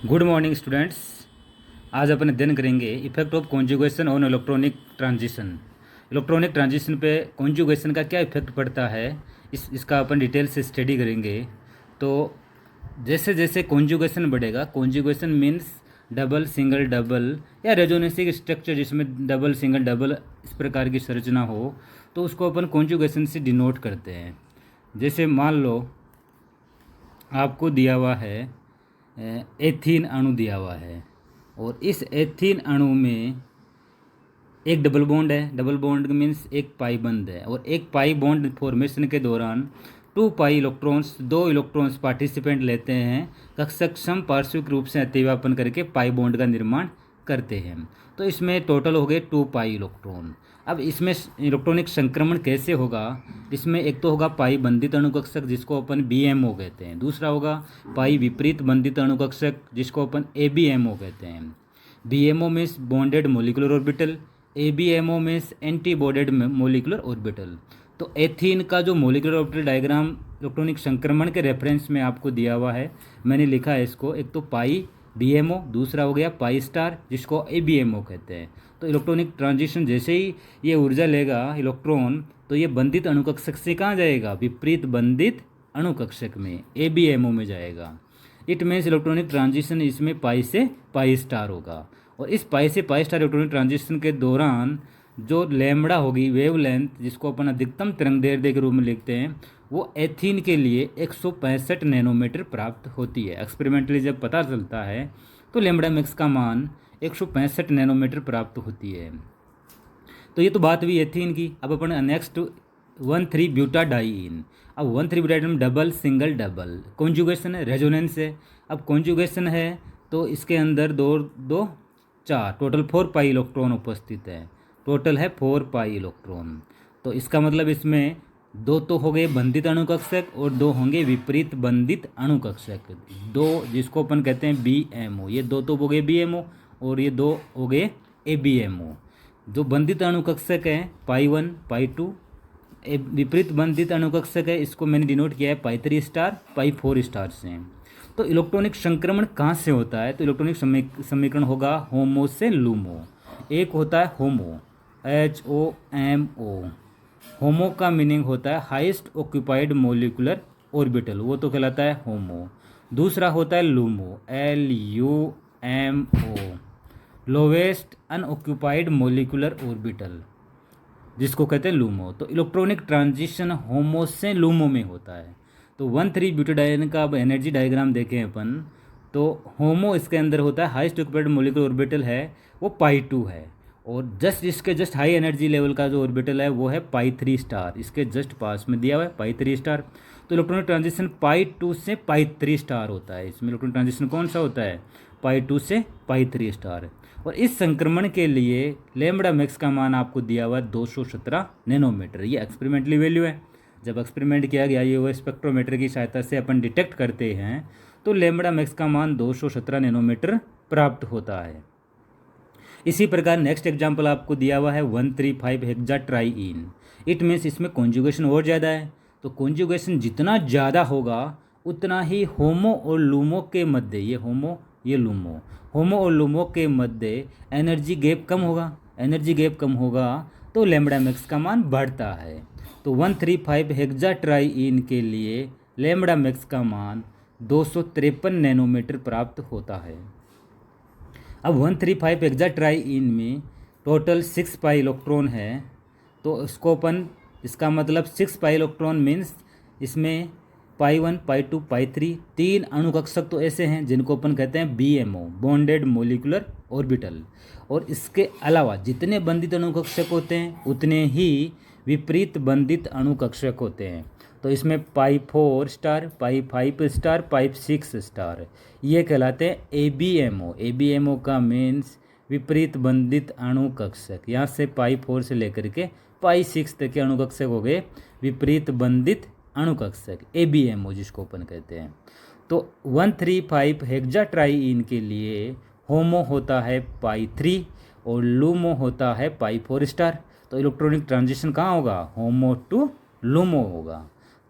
Good morning students. आज अपन अध्ययन करेंगे effect of conjugation on electronic transition. Electronic transition पे कॉन्जुगेशन का क्या इफेक्ट पड़ता है, इसका अपन डिटेल से स्टडी करेंगे। तो जैसे जैसे कॉन्जुगेशन बढ़ेगा, conjugation means double single double या रेजोनेंसी स्ट्रक्चर जिसमें डबल सिंगल डबल इस प्रकार की संरचना हो, तो उसको अपन कॉन्जुगेशन से डिनोट करते हैं। जैसे मान लो आपको दिया हुआ है एथीन अणु दिया हुआ है और इस एथीन अणु में एक डबल बॉन्ड है। डबल बॉन्ड मीन्स एक पाई बंद है और एक पाई बॉन्ड फॉर्मेशन के दौरान 2 पाई इलेक्ट्रॉन्स, 2 इलेक्ट्रॉन्स पार्टिसिपेंट लेते हैं, कक्षक सम पार्श्विक रूप से अतिव्यापन करके पाई बॉन्ड का निर्माण करते हैं। तो इसमें टोटल हो गए 2 पाई इलेक्ट्रॉन। अब इसमें इलेक्ट्रॉनिक संक्रमण कैसे होगा? इसमें एक तो होगा पाई बंधित अणुकक्षक जिसको अपन BMO कहते हैं, दूसरा होगा पाई विपरीत बंधित अणुकक्षक जिसको अपन ABMO कहते हैं। BMO means bonded molecular orbital, ABMO means anti bonded molecular orbital. तो एथीन का जो मोलिकुलर ऑर्बिटल डायग्राम इलेक्ट्रॉनिक संक्रमण के रेफरेंस में आपको दिया हुआ है, मैंने लिखा है इसको, एक तो पाई BMO, दूसरा हो गया पाई स्टार जिसको ABMO कहते हैं। तो इलेक्ट्रॉनिक ट्रांजिशन जैसे ही ये ऊर्जा लेगा इलेक्ट्रॉन, तो ये बंधित अणुकक्षक से कहाँ जाएगा? विपरीत बंधित अणुकक्षक में ABMO में जाएगा। इट मीन्स इलेक्ट्रॉनिक ट्रांजिशन इसमें पाई से पाई स्टार होगा। और इस पाई से पाई स्टार इलेक्ट्रॉनिक ट्रांजिशन के दौरान जो लैम्बडा होगी वेवलेंथ, जिसको अपन अधिकतम तरंग दैर्ध्य के रूप में लिखते हैं, वो एथीन के लिए 165 नैनोमीटर प्राप्त होती है। एक्सपेरिमेंटली जब पता चलता है तो लैम्बडा मैक्स का मान 165 नैनोमीटर प्राप्त होती है। तो ये तो बात हुई एथीन की। अब अपन नेक्स्ट 1,3 ब्यूटाडाइन। अब 1,3 butadiene double single double conjugation है, रेजोनेंस है। अब कॉन्जुगेशन है तो इसके अंदर 2 2 4 टोटल 4 पाई इलेक्ट्रॉन उपस्थित है। टोटल है 4 पाई इलेक्ट्रॉन। तो इसका मतलब इसमें 2 तो हो गए बंधित अणुकक्षक और 2 होंगे विपरीत बंधित अणुकक्षक, 2 जिसको अपन कहते हैं BMO। ये 2 तो हो गए BMO और ये 2 हो गए ABMO। जो बंधित अणुकक्षक हैं पाई 1 पाई 2, विपरीत बंधित अणुकक्षक है इसको मैंने डिनोट किया है पाई 3 स्टार पाई 4 स्टार से। तो इलेक्ट्रॉनिक संक्रमण कहाँ से होता है? तो इलेक्ट्रॉनिक समीकरण होगा होमो से लूमो। एक होता है होमो, HOMO। होमो का मीनिंग होता है हाईएस्ट ऑक्यूपाइड मोलिकुलर ऑर्बिटल, वो तो कहलाता है होमो। दूसरा होता है LUMO, LUMO, lowest unoccupied molecular orbital, जिसको कहते हैं लूमो। तो इलेक्ट्रॉनिक ट्रांजिशन होमो से लूमो में होता है। तो 1,3 ब्यूटाडाइन का अब एनर्जी डायग्राम देखें अपन, तो होमो इसके अंदर होता है हाईएस्ट ऑक्यूपाइड मोलिकुलर ऑर्बिटल है वो पाई 2 है, और इसके जस्ट हाई एनर्जी लेवल का जो ऑर्बिटल है वो है पाई 3 स्टार, इसके जस्ट पास में दिया हुआ है पाई 3 स्टार। तो इलेक्ट्रॉनिक ट्रांजिशन पाई 2 से पाई 3 स्टार होता है। इसमें इलेक्ट्रॉनिक ट्रांजिशन कौन सा होता है? पाई 2 से पाई 3 स्टार। और इस संक्रमण के लिए लैम्बडा मैक्स का मान आपको दिया हुआ है 217 नैनोमीटर। ये एक्सपेरिमेंटली वैल्यू है। जब एक्सपेरिमेंट किया गया ये वो स्पेक्ट्रोमीटर की सहायता से अपन डिटेक्ट करते हैं, तो लैम्बडा मैक्स का मान 217 नैनोमीटर प्राप्त होता है। इसी प्रकार नेक्स्ट एग्जाम्पल आपको दिया हुआ है 135 हेक्साट्राईइन। इट मीन्स इसमें कॉन्जुगेशन और ज़्यादा है। तो कॉन्जुगेशन जितना ज़्यादा होगा उतना ही होमो और लूमो के मध्य, ये होमो ये लूमो, होमो और लूमो के मध्य एनर्जी गैप कम होगा। एनर्जी गैप कम होगा तो लैम्बडा मैक्स का मान बढ़ता है। तो 135 हेक्साट्राईइन के लिए लैम्बडा मैक्स का मान 253 नैनोमीटर प्राप्त होता है। अब 135 हेक्साट्राईइन में टोटल 6 पाई इलेक्ट्रॉन है। तो इसको अपन, इसका मतलब 6 पाई इलेक्ट्रॉन मीन्स इसमें पाई 1 पाई 2 पाई 3 तीन अणुकक्षक तो ऐसे हैं जिनको अपन कहते हैं BMO, बॉन्डेड मोलिकुलर ऑर्बिटल। और इसके अलावा जितने बंधित अणुकक्षक होते हैं उतने ही विपरीत बंधित अणुकक्षक होते हैं। तो इसमें पाई 4 स्टार पाई 5 स्टार पाई 6 स्टार ये कहलाते हैं ABMO। ABMO का मीन्स विपरीत बंधित अणुकक्षक। यहाँ से पाई 4 से लेकर के पाई 6 तक के अणुकक्षक हो गए विपरीत बंधित अणुकक्षक, ABMO जिसको अपन कहते हैं। तो 135 हेक्साट्राईइन के लिए होमो होता है पाई 3 और लूमो होता है पाई 4 स्टार। तो इलेक्ट्रॉनिक ट्रांजिशन कहाँ होगा? होमो टू लूमो होगा।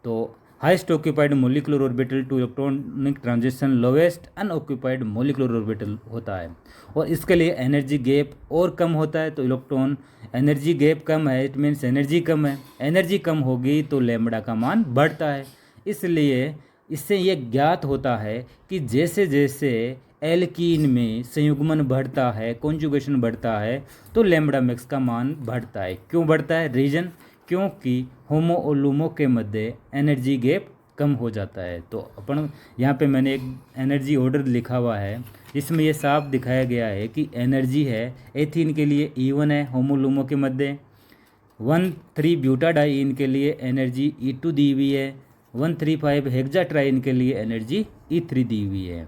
तो highest occupied molecular orbital to electronic transition lowest unoccupied molecular orbital होता है, और इसके लिए एनर्जी गैप और कम होता है। तो इलेक्ट्रॉन एनर्जी गैप कम है, इट मीन्स एनर्जी कम है, एनर्जी कम होगी तो लैम्बडा का मान बढ़ता है। इसलिए इससे ये ज्ञात होता है कि जैसे जैसे एल्कीन में संयुग्मन बढ़ता है, कॉन्जुगेशन बढ़ता है, तो लैम्बडा मैक्स का मान बढ़ता है। क्यों बढ़ता है? रीजन, क्योंकि होमो और लूमो के मध्य एनर्जी गैप कम हो जाता है। तो अपन यहाँ पे मैंने एक एनर्जी ऑर्डर लिखा हुआ है, इसमें ये साफ दिखाया गया है कि एनर्जी है एथीन के लिए E1 है होमो लूमो के मध्य, 1,3 ब्यूटाडाइन के लिए एनर्जी E2 दी हुई है, 1,3,5 हेक्साट्राइन के लिए एनर्जी E3 दी हुई है।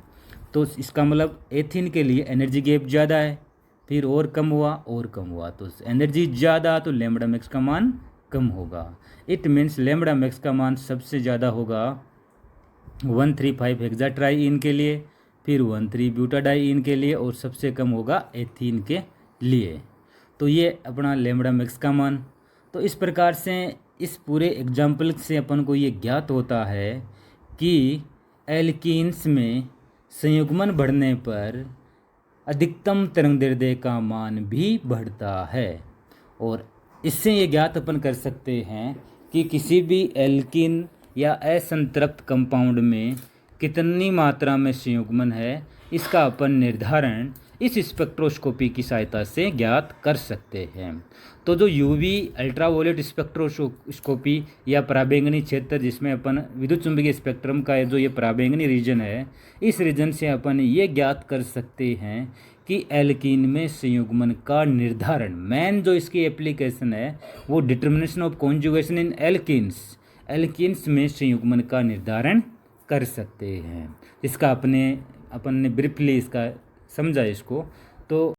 तो इसका मतलब एथीन के लिए एनर्जी गैप ज़्यादा है, फिर और कम हुआ और कम हुआ, तो एनर्जी ज़्यादा तो लैम्बडा मैक्स का मान कम होगा। इट मीन्स लैम्बडा मैक्स का मान सबसे ज़्यादा होगा 1,3,5 हेक्साट्राइन के लिए, फिर 1,3 ब्यूटाडाइन के लिए, और सबसे कम होगा एथीन के लिए। तो ये अपना लैम्बडा मैक्स का मान। तो इस प्रकार से इस पूरे एग्जाम्पल से अपन को ये ज्ञात होता है कि एल्कीन्स में संयुग्मन बढ़ने पर अधिकतम तरंगदैर्ध्य का मान भी बढ़ता है, और इससे ये ज्ञात अपन कर सकते हैं कि किसी भी एल्कीन या असंतृप्त कंपाउंड में कितनी मात्रा में संयुग्मन है, इसका अपन निर्धारण इस स्पेक्ट्रोस्कोपी की सहायता से ज्ञात कर सकते हैं। तो जो यूवी अल्ट्रावायलेट स्पेक्ट्रोस्कोपी या पराबैंगनी क्षेत्र, जिसमें अपन विद्युत चुंबकीय स्पेक्ट्रम का जो ये पराबैंगनी रीजन है, इस रीजन से अपन ये ज्ञात कर सकते हैं कि एल्कीन में संयुग्मन का निर्धारण, मेन जो इसकी एप्लीकेशन है वो determination of conjugation in alkenes में संयुग्मन का निर्धारण कर सकते हैं। इसका अपन ने ब्रीफली इसका समझा इसको। तो